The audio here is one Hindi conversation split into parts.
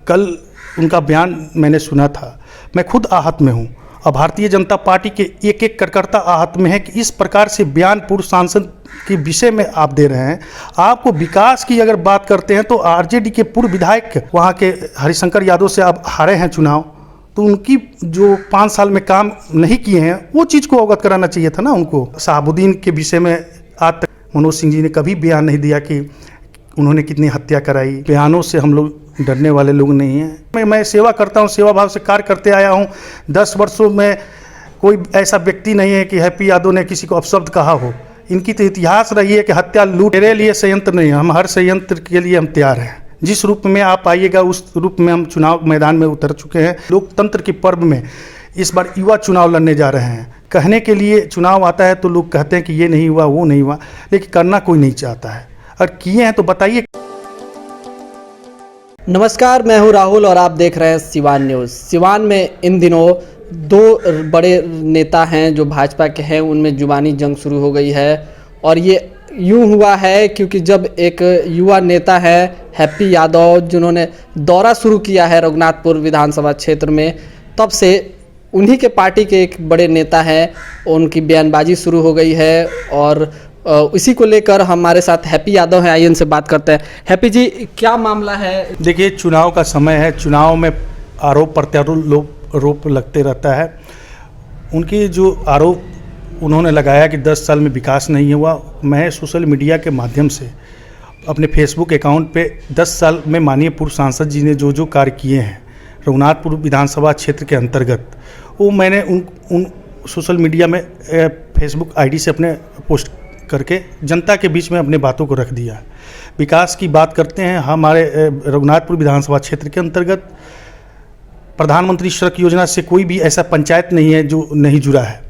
कल उनका बयान मैंने सुना था, मैं खुद आहत में हूँ और भारतीय जनता पार्टी के एक एक कार्यकर्ता आहत में है कि इस प्रकार से बयान पूर्व सांसद के विषय में आप दे रहे हैं। आपको विकास की अगर बात करते हैं तो आरजेडी के पूर्व विधायक वहाँ के हरिशंकर यादव से आप हारे हैं चुनाव, तो उनकी जो 5 साल में काम नहीं किए हैं वो चीज़ को अवगत कराना चाहिए था ना उनको। शहाबुद्दीन के विषय में आज तक मनोज सिंह जी ने कभी बयान नहीं दिया कि उन्होंने कितनी हत्या कराई। बयानों से हम लोग डरने वाले लोग नहीं हैं। मैं सेवा करता हूं, सेवा भाव से कार्य करते आया हूं। 10 वर्षों में कोई ऐसा व्यक्ति नहीं है कि हैप्पी यादव ने किसी को अपशब्द कहा हो। इनकी तो इतिहास रही है कि हत्या लूट। मेरे लिए संयंत्र नहीं, हम हर संयंत्र के लिए हम तैयार हैं। जिस रूप में आप आइएगा उस रूप में हम चुनाव मैदान में उतर चुके हैं। लोकतंत्र के पर्व में इस बार युवा चुनाव लड़ने जा रहे हैं। कहने के लिए चुनाव आता है तो लोग कहते हैं कि ये नहीं हुआ वो नहीं हुआ, लेकिन करना कोई नहीं चाहता है। और किए हैं तो बताइए। नमस्कार, मैं हूं राहुल और आप देख रहे हैं सिवान न्यूज़। सिवान में इन दिनों 2 बड़े नेता हैं जो भाजपा के हैं, उनमें जुबानी जंग शुरू हो गई है। और ये यूं हुआ है क्योंकि जब एक युवा नेता है हैप्पी यादव, जिन्होंने दौरा शुरू किया है रघुनाथपुर विधानसभा क्षेत्र में, तब से उन्हीं के पार्टी के एक बड़े नेता हैं, उनकी बयानबाजी शुरू हो गई है। और इसी को लेकर हमारे साथ हैप्पी यादव हैं, आइए इनसे बात करते हैं। हैप्पी जी, क्या मामला है? देखिए, चुनाव का समय है, चुनाव में आरोप प्रत्यारोप लगते रहता है। उनकी जो आरोप उन्होंने लगाया कि 10 साल में विकास नहीं हुआ, मैं सोशल मीडिया के माध्यम से अपने फेसबुक अकाउंट पे 10 साल में माननीय पूर्व सांसद जी ने जो कार्य किए हैं रघुनाथपुर विधानसभा क्षेत्र के अंतर्गत, वो मैंने उन सोशल मीडिया में फेसबुक आईडी से अपने पोस्ट करके जनता के बीच में अपने बातों को रख दिया। विकास की बात करते हैं, हमारे रघुनाथपुर विधानसभा क्षेत्र के अंतर्गत प्रधानमंत्री सड़क योजना से कोई भी ऐसा पंचायत नहीं है जो नहीं जुड़ा है।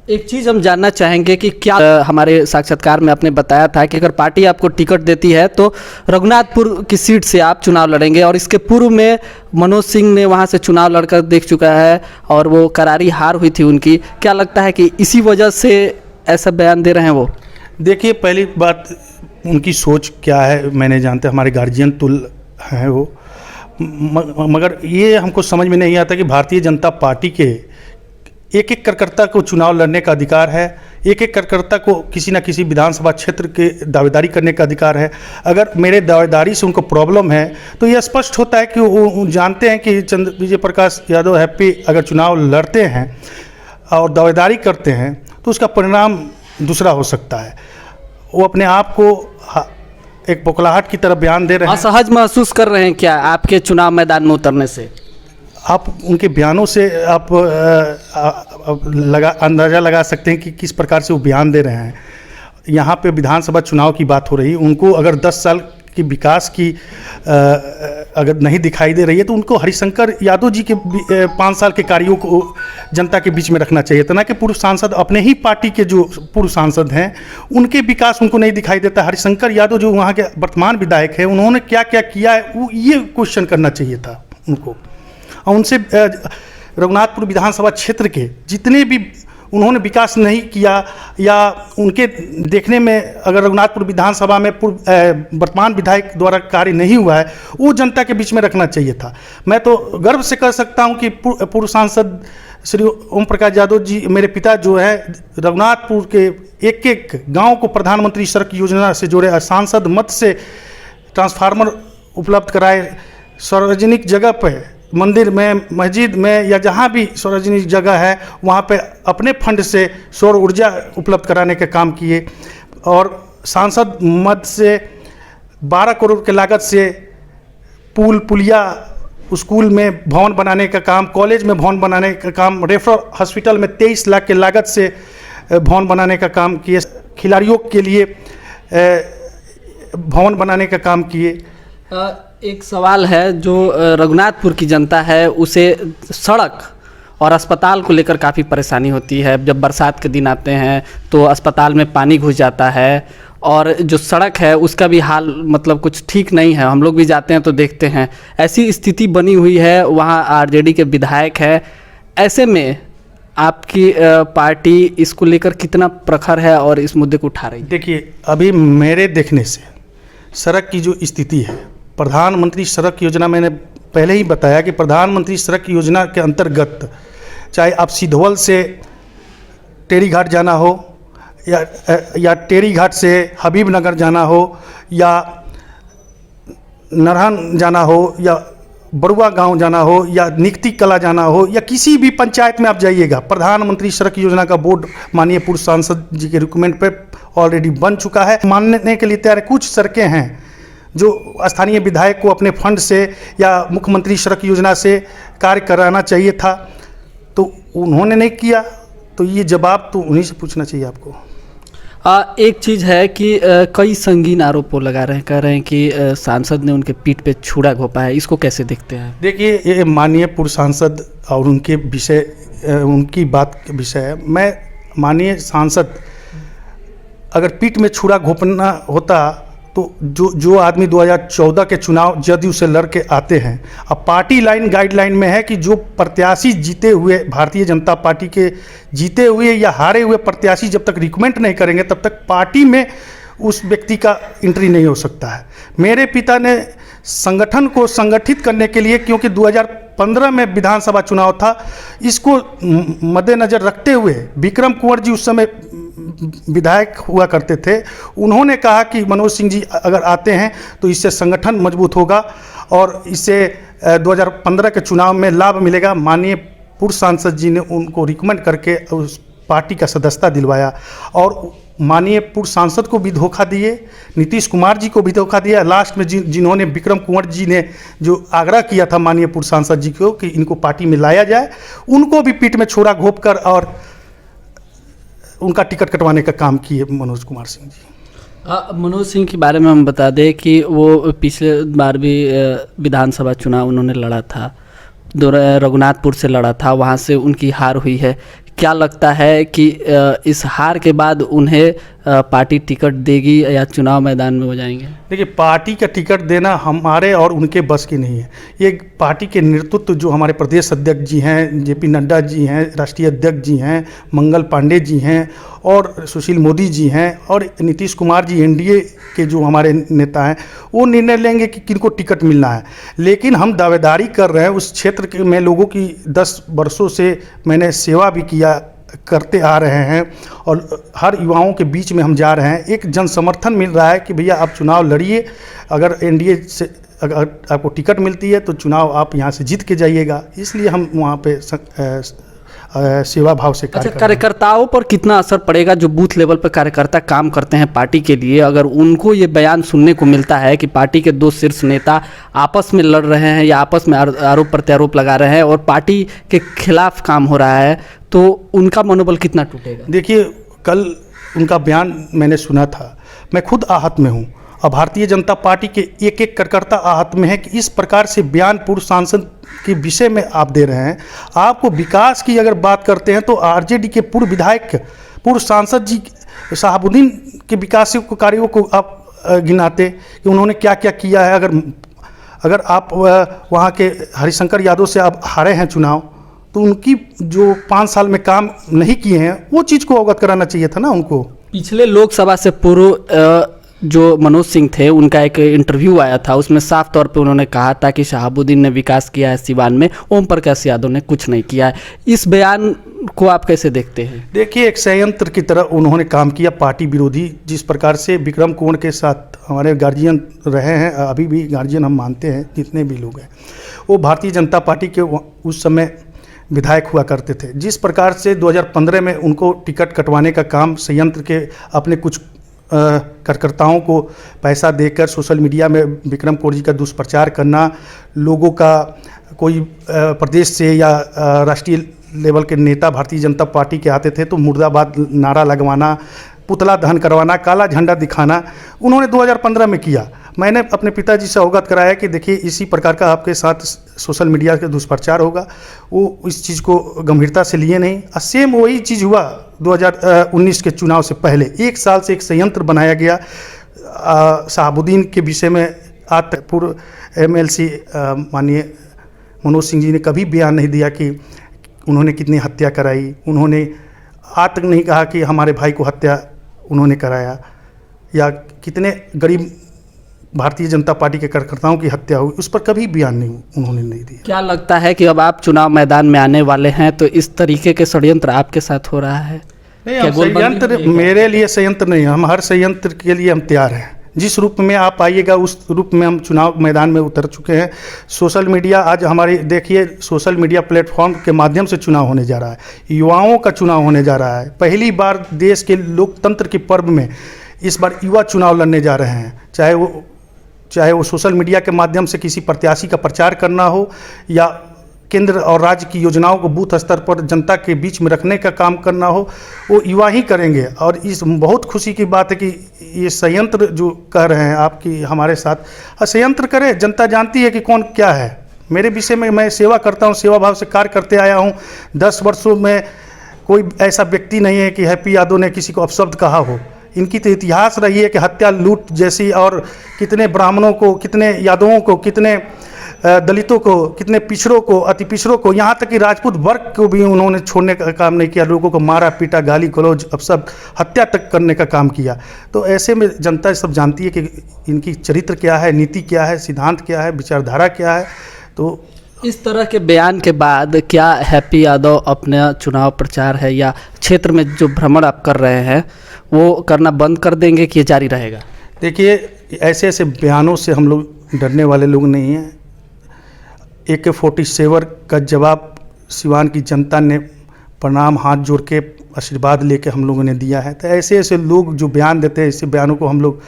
एक चीज़ हम जानना चाहेंगे कि क्या हमारे साक्षात्कार में आपने बताया था कि अगर पार्टी आपको टिकट देती है तो रघुनाथपुर की सीट से आप चुनाव लड़ेंगे, और इसके पूर्व में मनोज सिंह ने वहां से चुनाव लड़कर देख चुका है और वो करारी हार हुई थी उनकी। क्या लगता है कि इसी वजह से ऐसा बयान दे रहे हैं वो? देखिए, पहली बात उनकी सोच क्या है मैंने जानते, हमारे गार्जियन तुल हैं वो, मगर ये हमको समझ में नहीं आता कि भारतीय जनता पार्टी के एक एक कार्यकर्ता को चुनाव लड़ने का अधिकार है, एक एक कार्यकर्ता को किसी न किसी विधानसभा क्षेत्र के दावेदारी करने का अधिकार है। अगर मेरे दावेदारी से उनको प्रॉब्लम है तो ये स्पष्ट होता है कि वो जानते हैं कि विजय प्रकाश यादव हैप्पी अगर चुनाव लड़ते हैं और दावेदारी करते हैं तो उसका परिणाम दूसरा हो सकता है। वो अपने आप को एक बौखलाहट की तरफ बयान दे रहे हैं। असहज महसूस कर रहे हैं क्या आपके चुनाव मैदान में उतरने से? आप उनके बयानों से आप अंदाज़ा लगा सकते हैं कि किस प्रकार से वो बयान दे रहे हैं। यहाँ पे विधानसभा चुनाव की बात हो रही है, उनको अगर 10 साल की विकास की अगर नहीं दिखाई दे रही है तो उनको हरिशंकर यादव जी के 5 साल के कार्यों को जनता के बीच में रखना चाहिए था, ना कि पूर्व सांसद अपने ही पार्टी के जो पूर्व सांसद हैं उनके विकास उनको नहीं दिखाई देता। हरिशंकर यादव जो वहाँ के वर्तमान विधायक हैं, उन्होंने क्या क्या किया है वो ये क्वेश्चन करना चाहिए था उनको। और उनसे रघुनाथपुर विधानसभा क्षेत्र के जितने भी उन्होंने विकास नहीं किया या उनके देखने में अगर रघुनाथपुर विधानसभा में वर्तमान विधायक द्वारा कार्य नहीं हुआ है, वो जनता के बीच में रखना चाहिए था। मैं तो गर्व से कह सकता हूं कि पूर्व सांसद श्री ओम प्रकाश यादव जी, मेरे पिता जो है रघुनाथपुर के एक एक गाँव को प्रधानमंत्री सड़क योजना से जोड़े, सांसद मत से ट्रांसफार्मर उपलब्ध कराए, सार्वजनिक जगह पर मंदिर में, मस्जिद में या जहाँ भी सार्वजनिक जगह है वहाँ पे अपने फंड से सौर ऊर्जा उपलब्ध कराने का काम किए, और सांसद मद से 12 करोड़ के लागत से पुलिया, स्कूल में भवन बनाने का काम, कॉलेज में भवन बनाने का काम, रेफरल हॉस्पिटल में 23 लाख के लागत से भवन बनाने का काम किए, खिलाड़ियों के लिए भवन बनाने का काम किए। एक सवाल है, जो रघुनाथपुर की जनता है उसे सड़क और अस्पताल को लेकर काफ़ी परेशानी होती है। जब बरसात के दिन आते हैं तो अस्पताल में पानी घुस जाता है, और जो सड़क है उसका भी हाल मतलब कुछ ठीक नहीं है। हम लोग भी जाते हैं तो देखते हैं ऐसी स्थिति बनी हुई है। वहाँ आरजेडी के विधायक है, ऐसे में आपकी पार्टी इसको लेकर कितना प्रखर है और इस मुद्दे को उठा रही है? देखिए, अभी मेरे देखने से सड़क की जो स्थिति है प्रधानमंत्री सड़क योजना, मैंने पहले ही बताया कि प्रधानमंत्री सड़क योजना के अंतर्गत चाहे आप सिधवल से टेरी घाट जाना हो या टेरी घाट से हबीबनगर जाना हो या नरहन जाना हो या बरुआ गांव जाना हो या निकती कला जाना हो या किसी भी पंचायत में आप जाइएगा, प्रधानमंत्री सड़क योजना का बोर्ड माननीय पूर्व सांसद जी के रिकमेंड पे ऑलरेडी बन चुका है, मानने के लिए तैयार है। कुछ सड़कें हैं जो स्थानीय विधायक को अपने फंड से या मुख्यमंत्री सड़क योजना से कार्य कराना चाहिए था, तो उन्होंने नहीं किया, तो ये जवाब तो उन्हीं से पूछना चाहिए आपको। एक चीज़ है कि कई संगीन आरोप वो लगा रहे हैं, कह रहे हैं कि सांसद ने उनके पीठ पे छुरा घोंपा है, इसको कैसे देखते हैं? देखिए, ये माननीय पूर्व सांसद और उनके विषय, उनकी बात के विषय है। मैं माननीय सांसद अगर पीठ में छुरा घोंपना होता तो जो आदमी 2014 के चुनाव जदयू से लड़ के आते हैं, अब पार्टी लाइन गाइडलाइन में है कि जो प्रत्याशी जीते हुए, भारतीय जनता पार्टी के जीते हुए या हारे हुए प्रत्याशी जब तक रिकमेंड नहीं करेंगे तब तक पार्टी में उस व्यक्ति का एंट्री नहीं हो सकता है। मेरे पिता ने संगठन को संगठित करने के लिए, क्योंकि 2015 में विधानसभा चुनाव था, इसको मद्देनज़र रखते हुए विक्रम कुंवर जी उस समय विधायक हुआ करते थे, उन्होंने कहा कि मनोज सिंह जी अगर आते हैं तो इससे संगठन मजबूत होगा और इससे 2015 के चुनाव में लाभ मिलेगा। माननीय पूर्व सांसद जी ने उनको रिकमेंड करके उस पार्टी का सदस्यता दिलवाया और माननीय पूर्व सांसद को भी धोखा दिए, नीतीश कुमार जी को भी धोखा दिया। लास्ट में जिन्होंने विक्रम कुंवर जी ने जो आग्रह किया था माननीय पूर्व सांसद जी को कि इनको पार्टी में लाया जाए, उनको भी पीठ में छुरा घोंप कर और उनका टिकट कटवाने का काम किए मनोज कुमार सिंह जी। मनोज सिंह के बारे में हम बता दें कि वो पिछले बार भी विधानसभा चुनाव उन्होंने लड़ा था, रघुनाथपुर से लड़ा था, वहाँ से उनकी हार हुई है। क्या लगता है कि इस हार के बाद उन्हें पार्टी टिकट देगी या चुनाव मैदान में हो जाएंगे? देखिए, पार्टी का टिकट देना हमारे और उनके बस की नहीं है। ये पार्टी के नेतृत्व जो हमारे प्रदेश अध्यक्ष जी हैं, जेपी नड्डा जी हैं, राष्ट्रीय अध्यक्ष जी हैं, मंगल पांडे जी हैं और सुशील मोदी जी हैं और नीतीश कुमार जी, एनडीए के जो हमारे नेता हैं, वो निर्णय लेंगे कि किनको टिकट मिलना है। लेकिन हम दावेदारी कर रहे हैं, उस क्षेत्र में लोगों की 10 वर्षों से मैंने सेवा भी करते आ रहे हैं और हर युवाओं के बीच में हम जा रहे हैं। एक जन समर्थन मिल रहा है कि भैया आप चुनाव लड़िए, अगर एनडीए से अगर आपको टिकट मिलती है तो चुनाव आप यहाँ से जीत के जाइएगा। इसलिए हम वहाँ पे सेवा भाव से कार्य करते हैं। कार्यकर्ताओं पर कितना असर पड़ेगा जो बूथ लेवल पर कार्यकर्ता काम करते हैं पार्टी के लिए, अगर उनको ये बयान सुनने को मिलता है कि पार्टी के 2 शीर्ष नेता आपस में लड़ रहे हैं या आपस में आरोप प्रत्यारोप लगा रहे हैं और पार्टी के खिलाफ काम हो रहा है, तो उनका मनोबल कितना टूटेगा? देखिए, कल उनका बयान मैंने सुना था, मैं खुद आहत में हूँ और भारतीय जनता पार्टी के एक कार्यकर्ता आहत में है कि इस प्रकार से बयान पूर्व सांसद के विषय में आप दे रहे हैं। आपको विकास की अगर बात करते हैं तो आरजेडी के पूर्व विधायक, पूर्व सांसद जी शहाबुद्दीन के विकास कार्यों को आप गिनाते कि उन्होंने क्या क्या किया है। अगर आप वहाँ के हरिशंकर यादव से आप हारे हैं चुनाव, तो उनकी जो 5 साल में काम नहीं किए हैं वो चीज़ को अवगत कराना चाहिए था ना उनको। पिछले लोकसभा से पूर्व जो मनोज सिंह थे, उनका एक इंटरव्यू आया था, उसमें साफ तौर पे उन्होंने कहा था कि शहाबुद्दीन ने विकास किया है सिवान में, ओम प्रकाश यादव ने कुछ नहीं किया है। इस बयान को आप कैसे देखते हैं? देखिए, एक संयंत्र की तरह उन्होंने काम किया, पार्टी विरोधी। जिस प्रकार से विक्रम कुंवर के साथ हमारे गार्जियन रहे हैं, अभी भी गार्जियन हम मानते हैं, जितने भी लोग हैं वो भारतीय जनता पार्टी के उस समय विधायक हुआ करते थे। जिस प्रकार से 2015 में उनको टिकट कटवाने का काम संयंत्र के अपने कुछ कार्यकर्ताओं को पैसा देकर सोशल मीडिया में विक्रम कुंवर जी का दुष्प्रचार करना, लोगों का कोई प्रदेश से या राष्ट्रीय लेवल के नेता भारतीय जनता पार्टी के आते थे तो मुर्दाबाद नारा लगवाना, पुतला दहन करवाना, काला झंडा दिखाना, उन्होंने 2015 में किया। मैंने अपने पिताजी से अवगत कराया कि देखिए, इसी प्रकार का आपके साथ सोशल मीडिया के दुष्प्रचार होगा। वो इस चीज़ को गंभीरता से लिए नहीं। सेम वही चीज़ हुआ 2019 के चुनाव से पहले। 1 साल से एक संयंत्र बनाया गया शहाबुद्दीन के विषय में। आज तक पूर्व MLC माननीय मनोज सिंह जी ने कभी बयान नहीं दिया कि उन्होंने कितनी हत्या कराई। उन्होंने आज तक नहीं कहा कि हमारे भाई को हत्या उन्होंने कराया या कितने गरीब भारतीय जनता पार्टी के कार्यकर्ताओं की हत्या हुई, उस पर कभी बयान नहीं उन्होंने नहीं दिया। क्या लगता है कि अब आप चुनाव मैदान में आने वाले हैं तो इस तरीके के षड्यंत्र आपके साथ हो रहा है? नहीं, क्या हम गोलबंदी संयंत्र, हो रही है? मेरे लिए संयंत्र नहीं, हम हर संयंत्र के लिए हम तैयार हैं। जिस रूप में आप आइएगा उस रूप में हम चुनाव मैदान में उतर चुके हैं। सोशल मीडिया आज हमारी देखिए, सोशल मीडिया प्लेटफॉर्म के माध्यम से चुनाव होने जा रहा है, युवाओं का चुनाव होने जा रहा है। पहली बार देश के लोकतंत्र के पर्व में इस बार युवा चुनाव लड़ने जा रहे हैं, चाहे वो सोशल मीडिया के माध्यम से किसी प्रत्याशी का प्रचार करना हो या केंद्र और राज्य की योजनाओं को बूथ स्तर पर जनता के बीच में रखने का काम करना हो, वो युवा ही करेंगे। और इस बहुत खुशी की बात है कि ये संयंत्र जो कह रहे हैं आपकी हमारे साथ, संयंत्र करें, जनता जानती है कि कौन क्या है। मेरे विषय में मैं सेवा करता हूँ, सेवा भाव से कार्य करते आया हूँ। 10 वर्षों में कोई ऐसा व्यक्ति नहीं है कि हैप्पी यादव ने किसी को अपशब्द कहा हो। इनकी तो इतिहास रही है कि हत्या, लूट जैसी, और कितने ब्राह्मणों को, कितने यादवों को, कितने दलितों को, कितने पिछड़ों को, अति पिछड़ों को, यहाँ तक कि राजपूत वर्ग को भी उन्होंने छोड़ने का काम नहीं किया। लोगों को मारा पीटा, गाली गलौज, अब सब हत्या तक करने का काम किया। तो ऐसे में जनता सब जानती है कि इनकी चरित्र क्या है, नीति क्या है, सिद्धांत क्या है, विचारधारा क्या है। तो इस तरह के बयान के बाद क्या हैप्पी यादव अपना चुनाव प्रचार है या क्षेत्र में जो भ्रमण आप कर रहे हैं वो करना बंद कर देंगे कि ये जारी रहेगा? देखिए, ऐसे ऐसे बयानों से हम लोग डरने वाले लोग नहीं हैं। AK-47 का जवाब सिवान की जनता ने प्रणाम हाथ जोड़ के आशीर्वाद लेके हम लोगों ने दिया है। तो ऐसे ऐसे लोग जो बयान देते हैं, ऐसे बयानों को हम लोग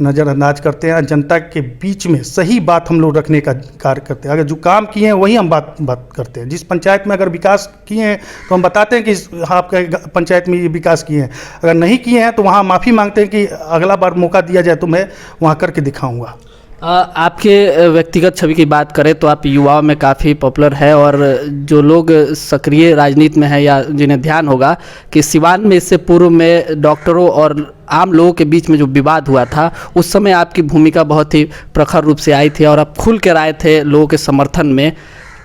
नज़रअंदाज करते हैं। जनता के बीच में सही बात हम लोग रखने का कार्य करते हैं। अगर जो काम किए हैं वही हम बात करते हैं। जिस पंचायत में अगर विकास किए हैं तो हम बताते हैं कि आपके पंचायत में ये विकास किए हैं। अगर नहीं किए हैं तो वहाँ माफ़ी मांगते हैं कि अगला बार मौका दिया जाए तो मैं वहाँ करके दिखाऊँगा। आपके व्यक्तिगत छवि की बात करें तो आप युवाओं में काफ़ी पॉपुलर है, और जो लोग सक्रिय राजनीति में हैं या जिन्हें ध्यान होगा कि सिवान में इससे पूर्व में डॉक्टरों और आम लोगों के बीच में जो विवाद हुआ था उस समय आपकी भूमिका बहुत ही प्रखर रूप से आई थी और आप खुल कर आए थे लोगों के समर्थन में।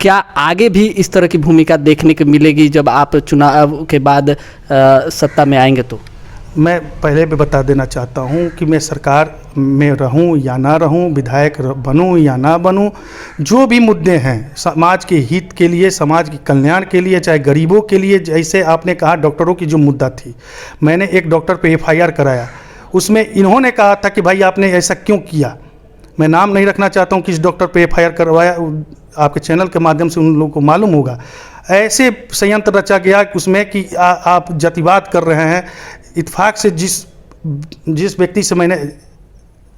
क्या आगे भी इस तरह की भूमिका देखने को मिलेगी जब आप चुनाव के बाद सत्ता में आएंगे? तो मैं पहले भी बता देना चाहता हूं कि मैं सरकार में रहूं या ना रहूं, विधायक बनूं या ना बनूं, जो भी मुद्दे हैं समाज के हित के लिए, समाज के कल्याण के लिए, चाहे गरीबों के लिए, जैसे आपने कहा डॉक्टरों की जो मुद्दा थी, मैंने एक डॉक्टर पे FIR कराया। उसमें इन्होंने कहा था कि भाई आपने ऐसा क्यों किया। मैं नाम नहीं रखना चाहता हूँ किस डॉक्टर पे FIR करवाया, आपके चैनल के माध्यम से उन लोगों को मालूम होगा। ऐसे संयंत्र रचा गया उसमें कि आप जातिवाद कर रहे हैं। इत्तेफाक से जिस व्यक्ति से मैंने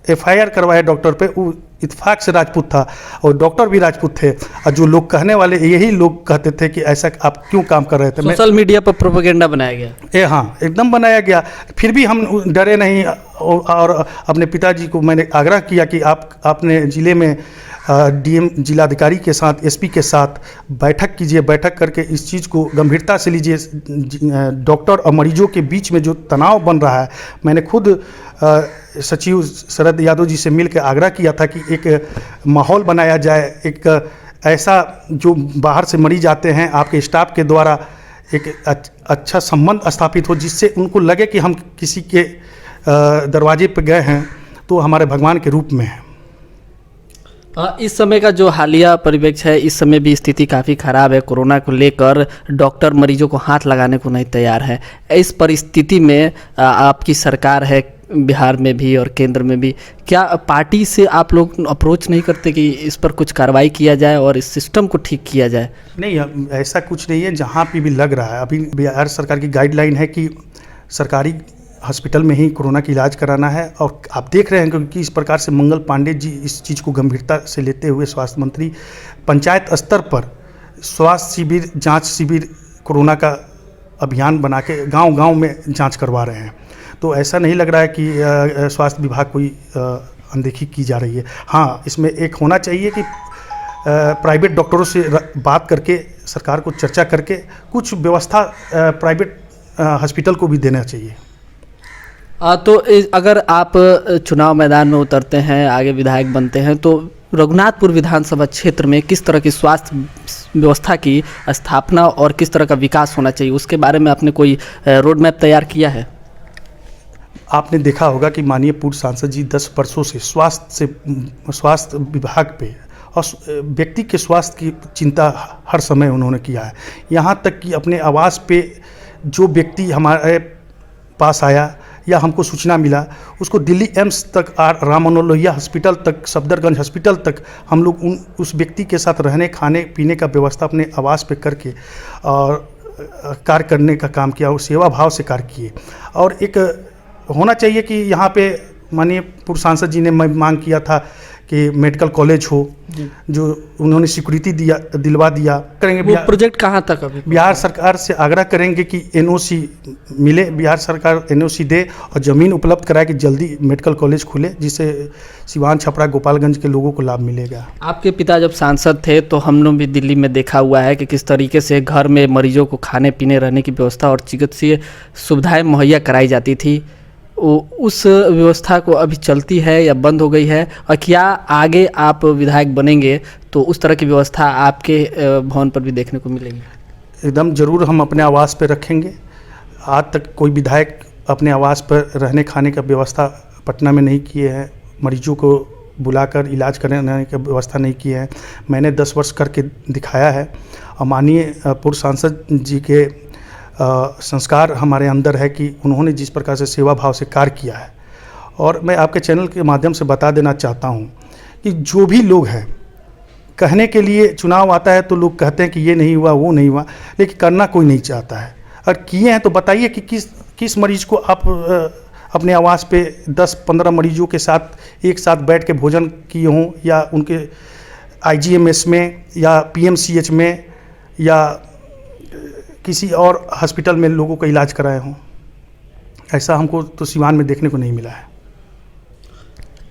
FIR करवाया डॉक्टर पे, वो इत्तेफाक से राजपूत था और डॉक्टर भी राजपूत थे। और जो लोग कहने वाले यही लोग कहते थे कि ऐसा आप क्यों काम कर रहे थे। सोशल मीडिया पर प्रोपेगेंडा बनाया गया। हाँ, एकदम बनाया गया। फिर भी हम डरे नहीं और अपने पिताजी को मैंने आग्रह किया कि आपने ज़िले में DM जिलाधिकारी के साथ, SP के साथ बैठक कीजिए, बैठक करके इस चीज़ को गंभीरता से लीजिए। डॉक्टर और मरीजों के बीच में जो तनाव बन रहा है, मैंने खुद सचिव शरद यादव जी से मिल के आग्रह किया था कि एक माहौल बनाया जाए, एक ऐसा जो बाहर से मरीज आते हैं आपके स्टाफ के द्वारा एक अच्छा संबंध स्थापित हो, जिससे उनको लगे कि हम किसी के दरवाजे पर गए हैं तो हमारे भगवान के रूप में हैं। इस समय का जो हालिया परिप्रेक्ष्य है, इस समय भी स्थिति काफ़ी ख़राब है। कोरोना को लेकर डॉक्टर मरीजों को हाथ लगाने को नहीं तैयार है। इस परिस्थिति में आपकी सरकार है बिहार में भी और केंद्र में भी, क्या पार्टी से आप लोग अप्रोच नहीं करते कि इस पर कुछ कार्रवाई किया जाए और इस सिस्टम को ठीक किया जाए? नहीं, ऐसा कुछ नहीं है। जहाँ पे भी लग रहा है, अभी बिहार सरकार की गाइडलाइन है कि सरकारी हॉस्पिटल में ही कोरोना की इलाज कराना है। और आप देख रहे हैं क्योंकि इस प्रकार से मंगल पांडे जी इस चीज़ को गंभीरता से लेते हुए स्वास्थ्य मंत्री पंचायत स्तर पर स्वास्थ्य शिविर, जांच शिविर, कोरोना का अभियान बना के गांव-गांव में जांच करवा रहे हैं। तो ऐसा नहीं लग रहा है कि स्वास्थ्य विभाग कोई अनदेखी की जा रही है। हाँ, इसमें एक होना चाहिए कि प्राइवेट डॉक्टरों से बात करके, सरकार को चर्चा करके कुछ व्यवस्था प्राइवेट हॉस्पिटल को भी देना चाहिए। तो अगर आप चुनाव मैदान में उतरते हैं, आगे विधायक बनते हैं, तो रघुनाथपुर विधानसभा क्षेत्र में किस तरह की स्वास्थ्य व्यवस्था की स्थापना और किस तरह का विकास होना चाहिए, उसके बारे में आपने कोई रोड मैप तैयार किया है? आपने देखा होगा कि माननीय पूर्व सांसद जी 10 वर्षों से स्वास्थ्य विभाग पे और व्यक्ति के स्वास्थ्य की चिंता हर समय उन्होंने किया है। यहाँ तक कि अपने आवास पे जो व्यक्ति हमारे पास आया या हमको सूचना मिला, उसको दिल्ली एम्स तक राम मनोहर लोहिया हॉस्पिटल तक, सफदरगंज हॉस्पिटल तक हम लोग उस व्यक्ति के साथ रहने खाने पीने का व्यवस्था अपने आवास पे करके और कार्य करने का काम किया और सेवा भाव से कार्य किए। और एक होना चाहिए कि यहाँ पे माननीय पूर्व सांसद जी ने मांग किया था कि मेडिकल कॉलेज हो, जो उन्होंने स्वीकृति दिलवा दिया। करेंगे वो प्रोजेक्ट कहाँ तक अभी? बिहार सरकार से आग्रह करेंगे कि एनओसी मिले, बिहार सरकार एनओसी दे और ज़मीन उपलब्ध कराए कि जल्दी मेडिकल कॉलेज खुले, जिससे सिवान, छपरा, गोपालगंज के लोगों को लाभ मिलेगा। आपके पिता जब सांसद थे तो हम लोग भी दिल्ली में देखा हुआ है कि किस तरीके से घर में मरीजों को खाने पीने रहने की व्यवस्था और चिकित्सीय सुविधाएँ मुहैया कराई जाती थी। उस व्यवस्था को अभी चलती है या बंद हो गई है, और क्या आगे आप विधायक बनेंगे तो उस तरह की व्यवस्था आपके भवन पर भी देखने को मिलेगी? एकदम ज़रूर हम अपने आवास पर रखेंगे। आज तक कोई विधायक अपने आवास पर रहने खाने का व्यवस्था पटना में नहीं किए हैं, मरीजों को बुलाकर इलाज करने की व्यवस्था नहीं की है। मैंने 10 वर्ष करके दिखाया है और माननीय पूर्व सांसद जी के संस्कार हमारे अंदर है कि उन्होंने जिस प्रकार से सेवा भाव से कार्य किया है। और मैं आपके चैनल के माध्यम से बता देना चाहता हूं कि जो भी लोग हैं, कहने के लिए चुनाव आता है तो लोग कहते हैं कि ये नहीं हुआ, वो नहीं हुआ, लेकिन करना कोई नहीं चाहता है। और किए हैं तो बताइए कि किस मरीज को आप अपने आवास पे 10-15 मरीजों के साथ एक साथ बैठ के भोजन किए हों, या उनके IGMS में या PMCH में या किसी और हॉस्पिटल में लोगों का इलाज कराए हों। ऐसा हमको तो सिवान में देखने को नहीं मिला है।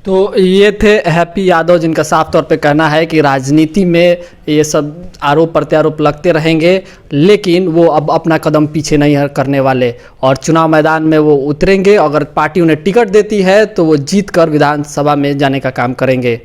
तो ये थे हैप्पी यादव, जिनका साफ तौर पे कहना है कि राजनीति में ये सब आरोप प्रत्यारोप लगते रहेंगे, लेकिन वो अब अपना कदम पीछे नहीं करने वाले और चुनाव मैदान में वो उतरेंगे। अगर पार्टी उन्हें टिकट देती है तो वो जीत कर विधानसभा में जाने का काम करेंगे।